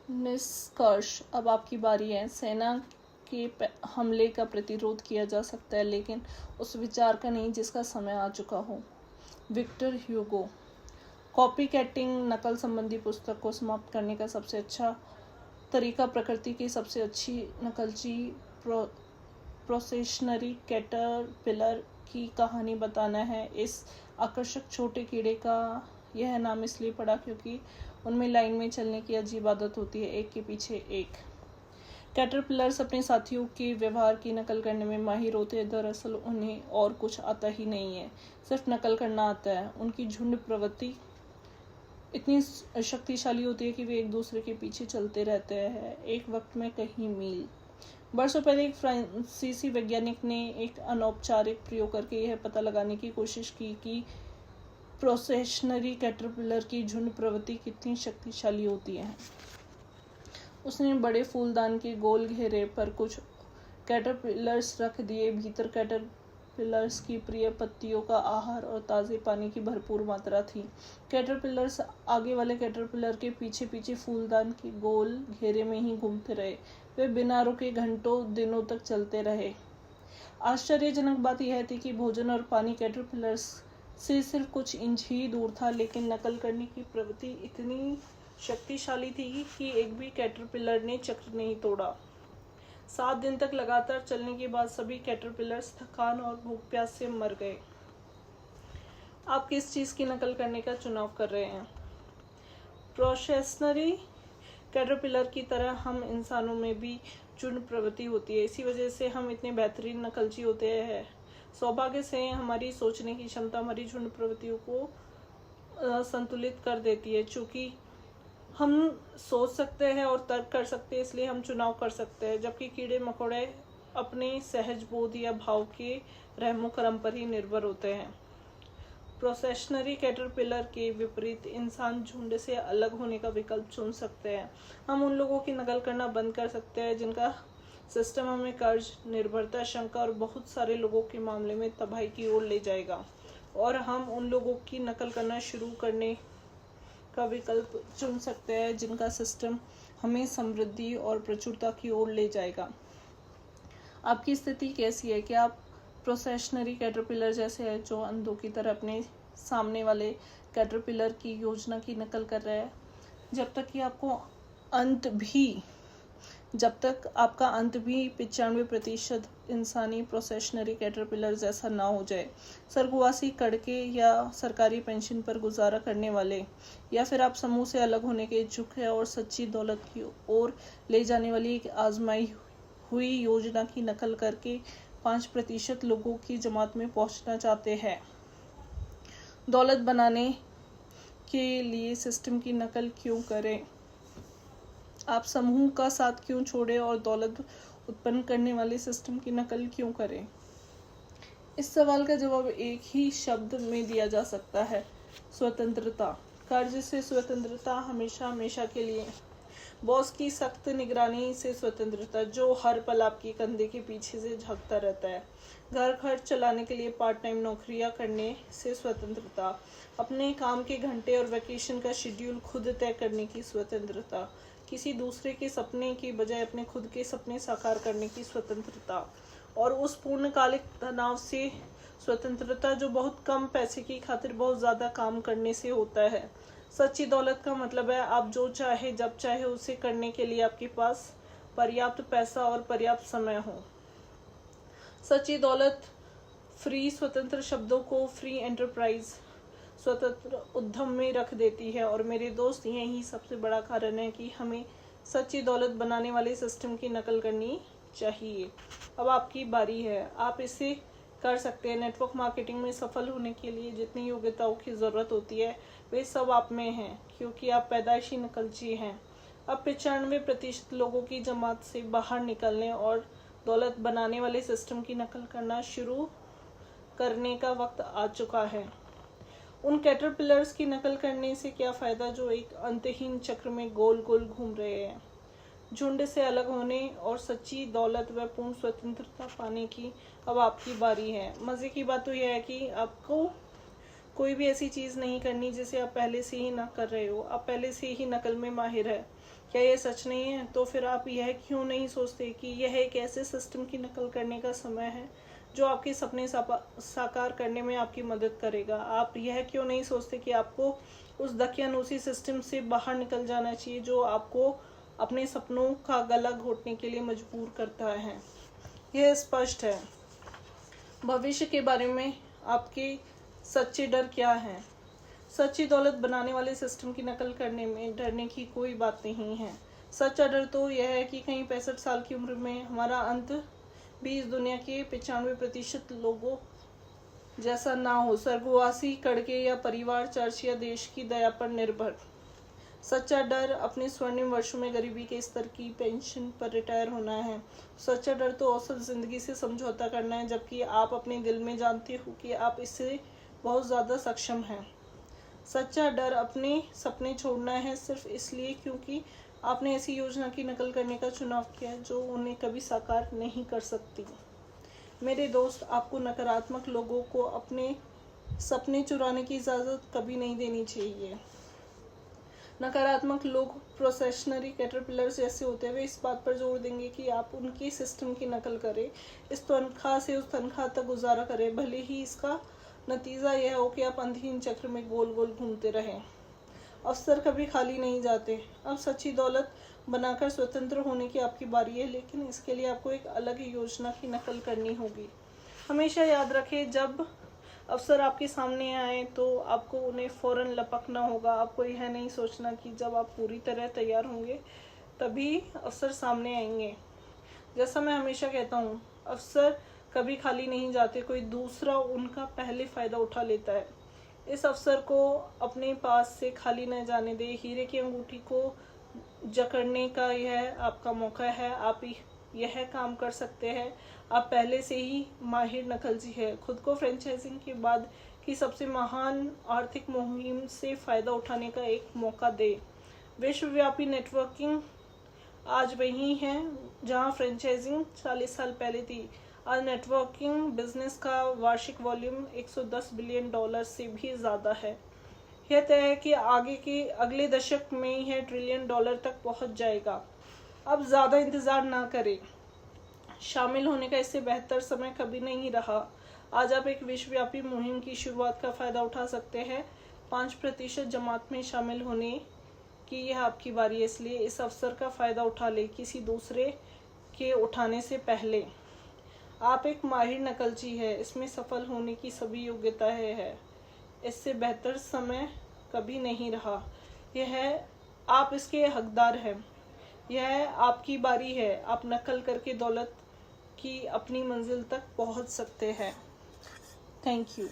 निष्कर्ष। अब आपकी बारी है। सेना के हमले का प्रतिरोध किया जा सकता है, लेकिन उस विचार का नहीं जिसका समय आ चुका हो। Victor Hugo. कॉपी कैटिंग, नकल संबंधी पुस्तक को समाप्त करने का सबसे अच्छा तरीका प्रकृति की सबसे अच्छी नकलची प्रोसेशनरी कैटरपिलर की कहानी बताना है। इस आकर्षक छोटे कीड़े का यह नाम इसलिए पड़ा क्योंकि उनमें लाइन में चलने की अजीब आदत होती है, एक के पीछे एक। कैटरपिलर्स अपने साथियों के व्यवहार की नकल करने में माहिर होते हैं। दरअसल उन्हें और कुछ आता ही नहीं है, सिर्फ नकल करना आता है। उनकी झुंड प्रवृत्ति इतनी शक्तिशाली होती है कि वे एक दूसरे के पीछे चलते रहते हैं, एक वक्त में कई मील। वर्षों पहले एक फ्रांसीसी वैज्ञानिक ने एक अनौपचारिक प्रयोग करके यह पता लगाने की कोशिश की कि प्रोसेशनरी कैटरपिलर की झुंड प्रवृत्ति कितनी शक्तिशाली होती है। उसने बड़े फूलदान के गोल घेरे पर कुछ कैटरपिलर्स रख दिए। भीतर कैटरपिलर्स की प्रिय पत्तियों का आहार और ताज़े पानी की भरपूर मात्रा थी। कैटरपिलर्स आगे वाले कैटरपिलर के पीछे पीछे फूलदान के गोल घेरे में ही घूमते रहे। वे बिना रुके घंटों दिनों तक चलते रहे। आश्चर्यजनक बात यह थी कि भोजन और पानी कैटरपिलर्स से सिर्फ कुछ इंच ही दूर था, लेकिन नकल करने की प्रवृत्ति इतनी शक्तिशाली थी कि एक भी कैटरपिलर ने चक्र नहीं तोड़ा। 7 दिन तक लगातार चलने के बाद सभी कैटरपिलर्स थकान और भूख प्यास से मर गए। आप किस चीज़ की नकल करने का चुनाव कर रहे हैं? प्रोसेशनरी कैटरपिलर की तरह हम इंसानों में भी झुंड प्रवृत्ति होती है। इसी वजह से हम इतने बेहतरीन नकलची होते हैं। सौभाग्य से हमारी सोचने की क्षमता हमारी झुंड प्रवृत्तियों को संतुलित कर देती है। चूँकि हम सोच सकते हैं और तर्क कर सकते हैं, इसलिए हम चुनाव कर सकते हैं, जबकि कीड़े मकोड़े अपने सहज बोध या भाव के रहमो करम पर ही निर्भर होते हैं। प्रोसेशनरी कैटरपिलर के विपरीत इंसान झुंड से अलग होने का विकल्प चुन सकते हैं। हम उन लोगों की नकल करना बंद कर सकते हैं जिनका सिस्टम हमें कर्ज, निर्भरता, शंका और बहुत सारे लोगों के मामले में तबाही की ओर ले जाएगा, और हम उन लोगों की नकल करना शुरू करने का विकल्प चुन सकते हैं जिनका सिस्टम हमें समृद्धि और प्रचुरता की ओर ले जाएगा। आपकी स्थिति कैसी है? क्या आप प्रोसेशनरी कैटरपिलर जैसे है जो अंधों की तरह अपने सामने वाले कैटरपिलर की योजना की नकल कर रहे हैं? जब तक आपका अंत भी 95% इंसानी प्रोसेशनरी कैटरपिलर जैसा ना हो जाए, स्वर्गवासी कड़के या सरकारी पेंशन पर गुजारा करने वाले, या फिर आप समूह से अलग होने के इच्छुक है और सच्ची दौलत की ओर ले जाने वाली एक आजमाई हुई योजना की नकल करके 5% लोगों की जमात में पहुंचना चाहते हैं। दौलत बनाने के लिए सिस्टम की नकल क्यों करें? आप समूह का साथ क्यों छोड़ें और दौलत उत्पन्न करने वाले सिस्टम की नकल क्यों करें? इस सवाल का जवाब एक ही शब्द में दिया जा सकता है: स्वतंत्रता। कर्ज से स्वतंत्रता, हमेशा हमेशा के लिए। बॉस की सख्त निगरानी से स्वतंत्रता, जो हर पल आपके कंधे के पीछे से झांकता रहता है। घर खर्च चलाने के लिए पार्ट टाइम नौकरियां करने से स्वतंत्रता। अपने काम के घंटे और वैकेशन का शेड्यूल खुद तय करने की स्वतंत्रता। किसी दूसरे के सपने की बजाय अपने खुद के सपने साकार करने की स्वतंत्रता। और उस पूर्णकालिक तनाव से स्वतंत्रता जो बहुत कम पैसे की खातिर बहुत ज़्यादा काम करने से होता है। सच्ची दौलत का मतलब है आप जो चाहे जब चाहे उसे करने के लिए आपके पास पर्याप्त पैसा और पर्याप्त समय हो। सच्ची दौलत फ्री स्वतंत्र शब्दों को फ्री एंटरप्राइज, स्वतंत्र उद्यम में रख देती है। और मेरे दोस्त, यही सबसे बड़ा कारण है कि हमें सच्ची दौलत बनाने वाले सिस्टम की नकल करनी चाहिए। अब आपकी बारी है। आप इसे कर सकते हैं। नेटवर्क मार्केटिंग में सफल होने के लिए जितनी योग्यताओं की ज़रूरत होती है वे सब आप में हैं, क्योंकि आप पैदाइशी नकलची हैं। अब 95% लोगों की जमात से बाहर निकलने और दौलत बनाने वाले सिस्टम की नकल करना शुरू करने का वक्त आ चुका है। उन कैटरपिलर्स की नकल करने से क्या फ़ायदा जो एक अंतहीन चक्र में गोल गोल घूम रहे हैं। झुंड से अलग होने और सच्ची दौलत व पूर्ण स्वतंत्रता पाने की अब आपकी बारी है। मज़े की बात तो यह है कि आपको कोई भी ऐसी चीज़ नहीं करनी जिसे आप पहले से ही ना कर रहे हो। आप पहले से ही नकल में माहिर है। क्या ये सच नहीं है? तो फिर आप यह क्यों नहीं सोचते कि यह एक ऐसे सिस्टम की नकल करने का समय है जो आपके सपने साकार करने में आपकी मदद करेगा। आप यह क्यों नहीं सोचते कि आपको उस दकियानूसी सिस्टम से बाहर निकल जाना चाहिए जो आपको अपने सपनों का गला घोटने के लिए मजबूर करता है। यह स्पष्ट है। भविष्य के बारे में आपके सच्चे डर क्या हैं? सच्ची दौलत बनाने वाले सिस्टम की नकल करने में डरने की कोई बात नहीं है। सच्चा डर तो यह है कि कहीं 65 साल की उम्र में हमारा अंत भी इस दुनिया के 95% लोगों जैसा ना हो, स्वर्गवासी, कड़के या परिवार, चर्च या देश की दया पर निर्भर। सच्चा डर अपने स्वर्णिम वर्षों में गरीबी के स्तर की पेंशन पर रिटायर होना है। सच्चा डर तो औसत जिंदगी से समझौता करना है, जबकि आप अपने दिल में जानते हो कि आप इससे बहुत ज़्यादा सक्षम हैं। सच्चा डर अपने सपने छोड़ना है सिर्फ इसलिए क्योंकि आपने ऐसी योजना की नकल करने का चुनाव किया है जो उन्हें कभी साकार नहीं कर सकती। मेरे दोस्त, आपको नकारात्मक लोगों को अपने सपने चुराने की इजाज़त कभी नहीं देनी चाहिए। नकारात्मक लोग प्रोसेशनरी कैटरपिलर्स जैसे होते हैं। वे इस बात पर जोर देंगे कि आप उनकी सिस्टम की नकल करें, इस तनख्वाह से उस तनख्वाह तक गुजारा करें, भले ही इसका नतीजा यह हो कि आप अंधहीन चक्र में गोल गोल घूमते रहें। अवसर कभी खाली नहीं जाते। अब सच्ची दौलत बनाकर स्वतंत्र होने की आपकी बारी है, लेकिन इसके लिए आपको एक अलग योजना की नकल करनी होगी। हमेशा याद रखें, जब अवसर आपके सामने आए तो आपको उन्हें फ़ौरन लपकना होगा। आपको यह नहीं सोचना कि जब आप पूरी तरह तैयार होंगे तभी अवसर सामने आएंगे। जैसा मैं हमेशा कहता हूँ, अवसर कभी खाली नहीं जाते, कोई दूसरा उनका पहले फ़ायदा उठा लेता है। इस अवसर को अपने पास से खाली न जाने दे। हीरे की अंगूठी को जकड़ने का यह आपका मौका है। आप यह काम कर सकते हैं। आप पहले से ही माहिर नकलची है। खुद को फ्रेंचाइजिंग के बाद की सबसे महान आर्थिक मुहिम से फ़ायदा उठाने का एक मौका दे। विश्वव्यापी नेटवर्किंग आज वही है जहां फ्रेंचाइजिंग 40 साल पहले थी। आज नेटवर्किंग बिजनेस का वार्षिक वॉल्यूम $110 बिलियन से भी ज़्यादा है। यह तय है कि अगले दशक में यह $1 ट्रिलियन तक पहुंच जाएगा। अब ज़्यादा इंतज़ार ना करें। शामिल होने का इससे बेहतर समय कभी नहीं रहा। आज आप एक विश्वव्यापी मुहिम की शुरुआत का फ़ायदा उठा सकते हैं। 5% जमात में शामिल होने की यह आपकी बारी है, इसलिए इस अवसर का फ़ायदा उठा ले, किसी दूसरे के उठाने से पहले। आप एक माहिर नकलची है। इसमें सफल होने की सभी योग्यताएं है। इससे बेहतर समय कभी नहीं रहा। आप इसके हकदार हैं। यह आपकी बारी है। आप नकल करके दौलत की अपनी मंजिल तक पहुंच सकते हैं। Thank you.